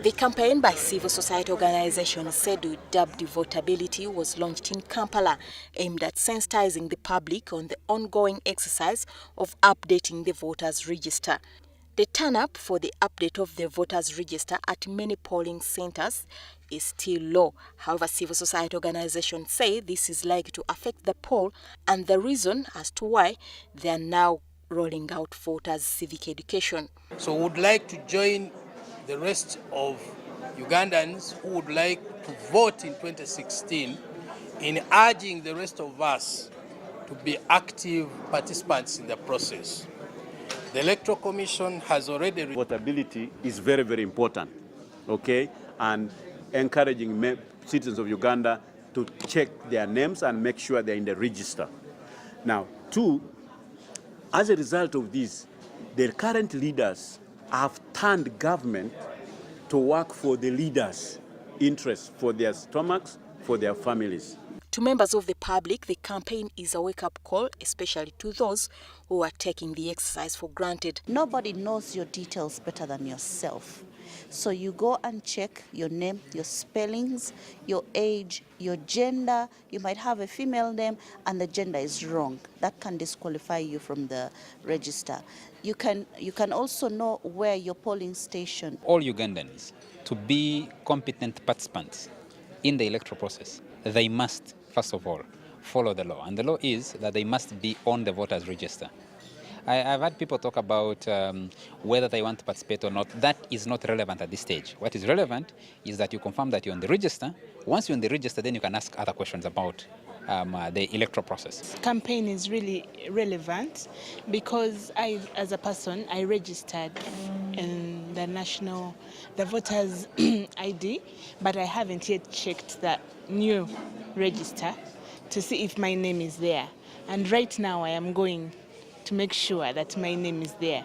The campaign by civil society organization CCEDU, dubbed Votability, was launched in Kampala, aimed at sensitizing the public on the ongoing exercise of updating the voters' register. The turn-up for the update of the voters' register at many polling centers is still low. However, civil society organizations say this is likely to affect the poll, and the reason as to why they are now rolling out voters' civic education. So we would like to join the rest of Ugandans who would like to vote in 2016 in urging the rest of us to be active participants in the process. The Electoral Commission has already... Votability is very, very important, okay? And encouraging citizens of Uganda to check their names and make sure they're in the register. Now, two, as a result of this, the current leaders have turned government to work for the leaders' interests, for their stomachs, for their families. To members of the public, the campaign is a wake-up call, especially to those who are taking the exercise for granted. Nobody knows your details better than yourself. So you go and check your name, your spellings, your age, your gender. You might have a female name and the gender is wrong. That can disqualify you from the register. You can also know where your polling station. All Ugandans, to be competent participants in the electoral process, they must, first of all, follow the law. And the law is that they must be on the voters' register. I've had people talk about whether they want to participate or not. That is not relevant at this stage. What is relevant is that you confirm that you're on the register. Once you're on the register, then you can ask other questions about the electoral process. Campaign is really relevant because I, as a person, I registered in the voters ID, but I haven't yet checked that new register to see if my name is there. And right now I am going to make sure that my name is there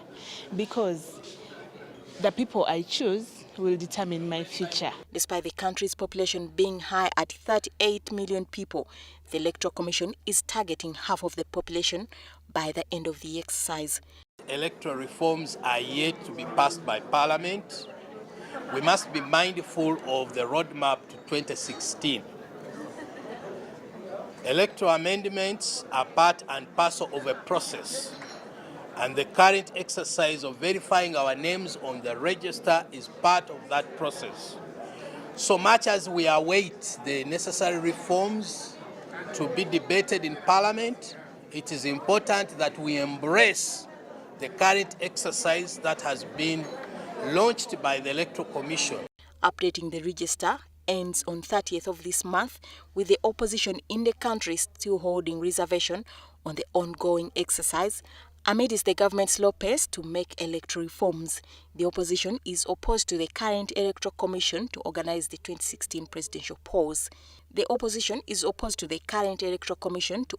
because the people I choose will determine my future. Despite the country's population being high at 38 million people, the Electoral Commission is targeting half of the population by the end of the exercise. Electoral reforms are yet to be passed by Parliament. We must be mindful of the roadmap to 2016. Electoral amendments are part and parcel of a process, and the current exercise of verifying our names on the register is part of that process. So much as we await the necessary reforms to be debated in Parliament, it is important that we embrace the current exercise that has been launched by the Electoral Commission. Updating the register ends on 30th of this month, with the opposition in the country still holding reservation on the ongoing exercise amidst the government's slow pace to make electoral reforms. The opposition is opposed to the current Electoral Commission to organize the 2016 presidential polls. The opposition is opposed to the current Electoral Commission to